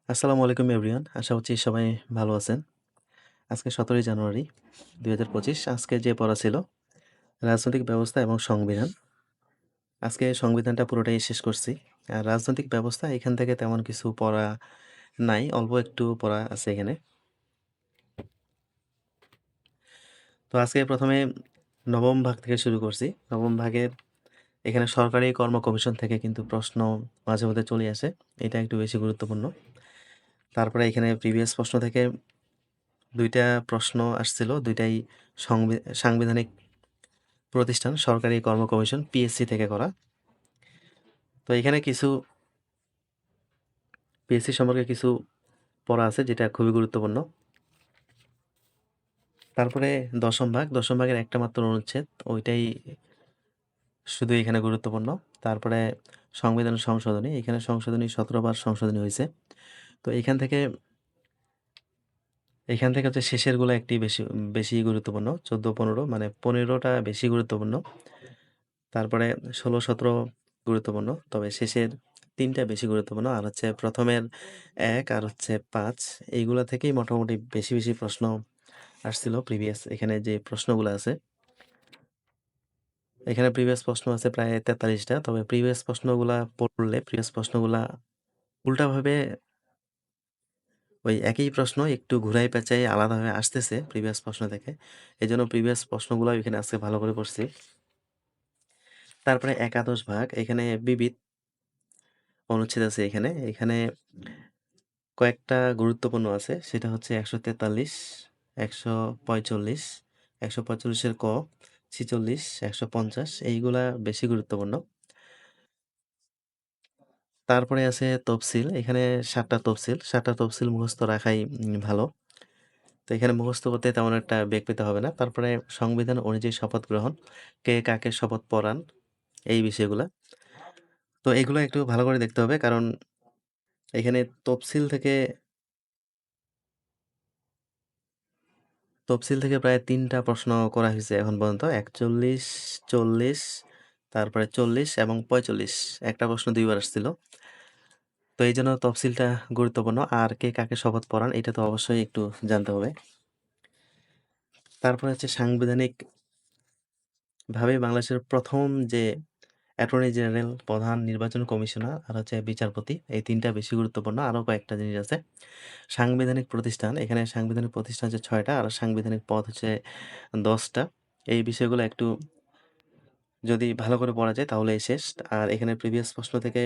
আসসালামু আলাইকুম এভরিওয়ান। আশা করছি সবাই ভালো আছেন। আজকে ১৭ই জানুয়ারি ২০২৫। আজকে যে পড়া ছিল রাজনৈতিক ব্যবস্থা এবং সংবিধান। আজকে সংবিধানটা পুরোটাই শেষ করছি। আর রাজনৈতিক ব্যবস্থা এখান থেকে তেমন কিছু পড়া নাই। অল্প একটু পড়া আছে এখানে। তো আজকে ১ম এ নবম ভাগ থেকে শুরু করছি। নবম ভাগের এখানে সরকারি কর্ম কমিশন থেকে কিন্তু প্রশ্ন মাঝে মধ্যে চলে আসে। এটা একটু বেশি গুরুত্বপূর্ণ। তারপরে এখানে প্রিভিয়াস প্রশ্ন থেকে ২ টা প্রশ্ন আসছিল। ২ টাই সাংবিধানিক প্রতিষ্ঠান সরকারি কর্ম কমিশন পিএসসি থেকে করা। তো এখানে কিছু পিএসসি সম্পর্কে কিছু পড়া আছে যেটা খুবই গুরুত্বপূর্ণ। তারপরে দশম ভাগের একটা মাত্র অনুচ্ছেদ ওইটাই শুধু এখানে গুরুত্বপূর্ণ। তারপরে সংবিধান সংশোধনী, এখানে সংশোধনী ১৭ বার সংশোধনী হইছে। তো এখান থেকে হচ্ছে শেষেরগুলা একটি বেশি গুরুত্বপূর্ণ। ১৪-১৫ মানে ১৫ টা বেশি গুরুত্বপূর্ণ। তারপরে ১৬-১৭ গুরুত্বপূর্ণ। তবে শেষের ৩ টা বেশি গুরুত্বপূর্ণ। আর হচ্ছে ১ম এর ১ আর হচ্ছে ৫ এইগুলা থেকেই মোটামুটি বেশি প্রশ্ন আসছিল প্রিভিয়াস এখানে যে প্রশ্নগুলা আছে। এখানে প্রিভিয়াস প্রশ্ন আছে প্রায় ৪৩ টা। তবে প্রিভিয়াস প্রশ্নগুলা পড়লে প্রিভিয়াস প্রশ্নগুলা উল্টাভাবে ওই একই প্রশ্ন একটু ঘুরায় পেঁচায় আলাদাভাবে আসতেছে প্রিভিয়াস প্রশ্ন থেকে। এজন্য প্রিভিয়াস প্রশ্নগুলা এখানে আজকে ভালো করে পড়ছি। তারপরে একাদশ ভাগ এখানে বিবিধ অনুচ্ছেদ আছে এখানে। এখানে কয়েকটা গুরুত্বপূর্ণ আছে। সেটা হচ্ছে ১৪৩, ১৪৫, ১৪৫ এর ক, ৪৬, ১৫০ এইগুলা বেশি গুরুত্বপূর্ণ। তারপরে আছে তফসিল। এখানে ৭ টা তফসিল। ৭ টা তফসিল মুখস্থ রাখাই ভালো। তো এখানে মুখস্থ করতে তেমন একটা বেগ পেতে হবে না। তারপরে সংবিধান অনুযায়ী শপথ গ্রহণ, কে কাকে শপথ পড়ান, এই বিষয়গুলা। তো এগুলো একটু ভালো করে দেখতে হবে কারণ এখানে তফসিল থেকে প্রায় ৩ টা প্রশ্ন করা হইছে এখন পর্যন্ত। ৪১, ৪০, তারপরে ৪০ এবং ৪৫ একটা প্রশ্ন ২ বার আসছিল। তো এইজন্য তফসিলটা গুরুত্বপূর্ণ। আর কে কাকে শপথ পড়ান এটা তো অবশ্যই একটু জানতে হবে। তারপরে হচ্ছে সাংবিধানিকভাবে বাংলাদেশের ১ম যে অ্যাটর্নি জেনারেল, প্রধান নির্বাচন কমিশনার আর হচ্ছে বিচারপতি এই ৩ টা বেশি গুরুত্বপূর্ণ। আরও কয়েকটা জিনিস আছে। সাংবিধানিক প্রতিষ্ঠান, এখানে সাংবিধানিক প্রতিষ্ঠান হচ্ছে ৬ টা আর সাংবিধানিক পদ হচ্ছে ১০ টা। এই বিষয়গুলো একটু যদি ভালো করে পড়া যায় তাহলেই শেষ। আর এখানে প্রিভিয়াস প্রশ্ন থেকে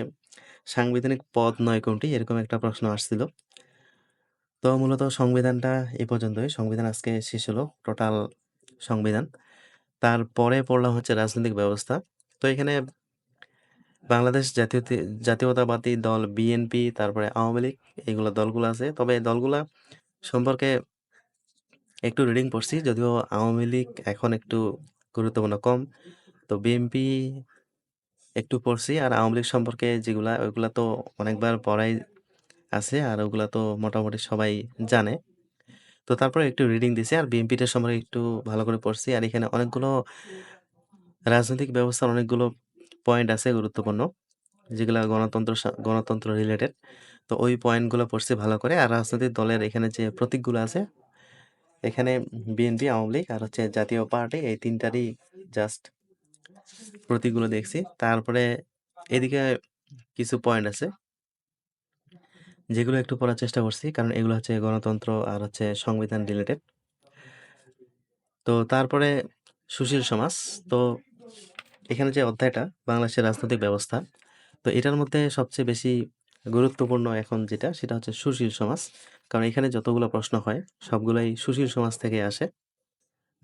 সাংবিধানিক পদ ৯ কোনটি? এরকম একটা প্রশ্ন আসছিল। তো মূলত সংবিধানটা এ পর্যন্তই। সংবিধান আজকে শেষ হলো। টোটাল সংবিধান। তারপরে পড়লাম হচ্ছে রাজনৈতিক ব্যবস্থা। তো এখানে বাংলাদেশ জাতীয়তাবাদী দল বিএনপি, তারপরে আওয়ামী লীগ এগুলো দলগুলো আছে। তবে দলগুলা সম্পর্কে একটু রিডিং পড়ছি। যদিও আওয়ামী লীগ এখন একটু গুরুত্বপূর্ণ কম। তো বিএনপি একটু পড়ছি। আর আওয়ামী লীগ সম্পর্কে যেগুলা ওইগুলা তো অনেকবার পড়াই আছে। আর ওগুলা তো মোটামুটি সবাই জানে। তো তারপরে একটু রিডিং দিছি। আর বিএনপিটা সম্পর্কে একটু ভালো করে পড়ছি। আর এখানে অনেকগুলো রাজনৈতিক ব্যবস্থার অনেকগুলো পয়েন্ট আছে গুরুত্বপূর্ণ। যেগুলা গণতন্ত্র রিলেটেড। তো ওই পয়েন্টগুলো পড়ছি ভালো করে। আর রাজনৈতিক দলের এখানে যে প্রতীকগুলো আছে, এখানে বিএনপি, আওয়ামী লীগ আর হচ্ছে জাতীয় পার্টি এই ৩ টারই জাস্ট প্রতীকগুলো দেখছি। তারপরে এদিকে কিছু পয়েন্ট আছে যেগুলো একটু পড়ার চেষ্টা করছি। কারণ এগুলো হচ্ছে গণতন্ত্র আর হচ্ছে সংবিধান রিলেটেড। তো তারপরে সুশীল সমাজ। তো এখানে যে অধ্যায়টা বাংলাদেশের রাজনৈতিক ব্যবস্থা, তো এটার মধ্যে সবচেয়ে বেশি গুরুত্বপূর্ণ এখন যেটা সেটা হচ্ছে সুশীল সমাজ। কারণ এখানে যতগুলো প্রশ্ন হয় সবগুলাই সুশীল সমাজ থেকে আসে।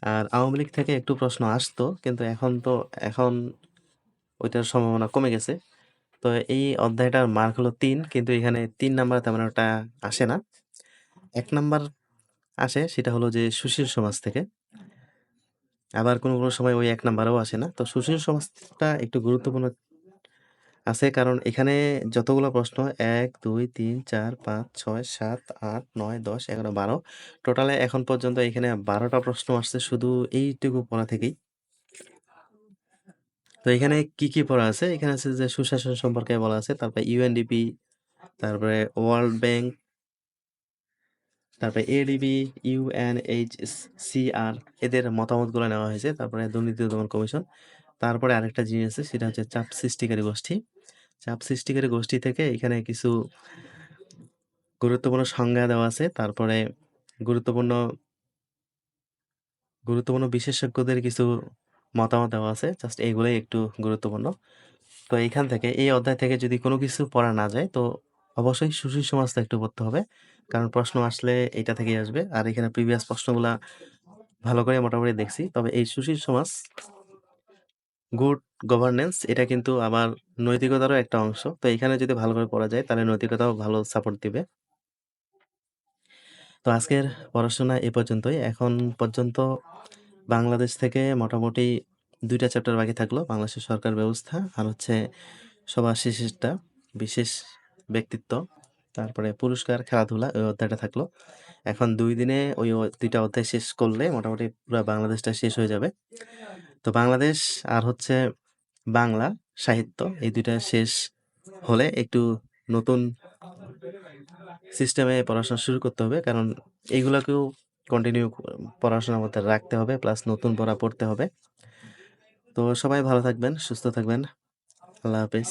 আর আওয়ামী লীগ থেকে একটু প্রশ্ন আসতো কিন্তু এখন ওইটার সম্ভাবনা কমে গেছে। তো এই অধ্যায়টার মার্ক হলো ৩ কিন্তু এখানে ৩ নাম্বার তেমন একটা আসে না। ১ নাম্বার আসে সেটা হলো যে সুশীল সমাজ থেকে। আবার কোনো সময় ওই ১ নাম্বারেও আসে না। তো সুশীল সমাজটা একটু গুরুত্বপূর্ণ আছে কারণ এখানে যতগুলো প্রশ্ন ১, ২, ৩, ৪, ৫, ৬, ৭, ৮, ৯, ১০, ১১, ১২ টোটালে এখন পর্যন্ত এখানে ১২ টা প্রশ্ন আসছে শুধু এইটুকু পড়া থেকেই। তো এখানে কি পড়া আছে? এখানে আছে যে সুশাসন সম্পর্কে বলা আছে। তারপরে ইউএনডিপি, তারপরে ওয়ার্ল্ড ব্যাংক, তারপরে এডিবি, ইউএনএইচসিআর এদের মতামতগুলো নেওয়া হয়েছে। তারপরে দুর্নীতি দমন কমিশন। তারপরে আরেকটা জিনিস আছে, সেটা হচ্ছে চাপ সৃষ্টিকারী গোষ্ঠী। চাপ সৃষ্টিকারী গোষ্ঠী থেকে এখানে কিছু গুরুত্বপূর্ণ সংজ্ঞা দেওয়া আছে। তারপরে গুরুত্বপূর্ণ গুরুত্বপূর্ণ বিশেষজ্ঞদের কিছু মতামত দেওয়া আছে। জাস্ট এগুলোই একটু গুরুত্বপূর্ণ। তো এইখান থেকে, এই অধ্যায় থেকে যদি কোনো কিছু পড়া না যায়, তো অবশ্যই সুশীল সমাজটা একটু পড়তে হবে। কারণ প্রশ্ন আসলে এটা থেকেই আসবে। আর এখানে প্রিভিয়াস প্রশ্নগুলা ভালো করে মোটামুটি দেখছি। তবে এই সুশীল সমাজ, গুড গভর্নেন্স, এটা কিন্তু আবার নৈতিকতারও একটা অংশ। তো এখানে যদি ভালো করে পড়া যায়, তাহলে নৈতিকতাও ভালো সাপোর্ট দিবে। তো আজকের পড়াশোনা এ পর্যন্তই। এখন পর্যন্ত বাংলাদেশ থেকে মোটামুটি ২ টা চ্যাপ্টার বাকি থাকলো। বাংলাদেশের সরকার ব্যবস্থা আর হচ্ছে সবার শেষেরটা বিশেষ ব্যক্তিত্ব, তারপরে পুরস্কার, খেলাধুলা, ওই অধ্যায়টা থাকলো। এখন ২ দিনে ওই ২ টা অধ্যায় শেষ করলে মোটামুটি পুরা বাংলাদেশটা শেষ হয়ে যাবে। তো বাংলাদেশ আর হচ্ছে বাংলা সাহিত্য, এই ২ টা শেষ হলে একটু নতুন সিস্টেমে পড়াশোনা শুরু করতে হবে। কারণ এইগুলাকেও কন্টিনিউ পড়াশোনার মধ্যে রাখতে হবে, প্লাস নতুন পড়া পড়তে হবে। তো সবাই ভালো থাকবেন, সুস্থ থাকবেন। আল্লাহ হাফেজ।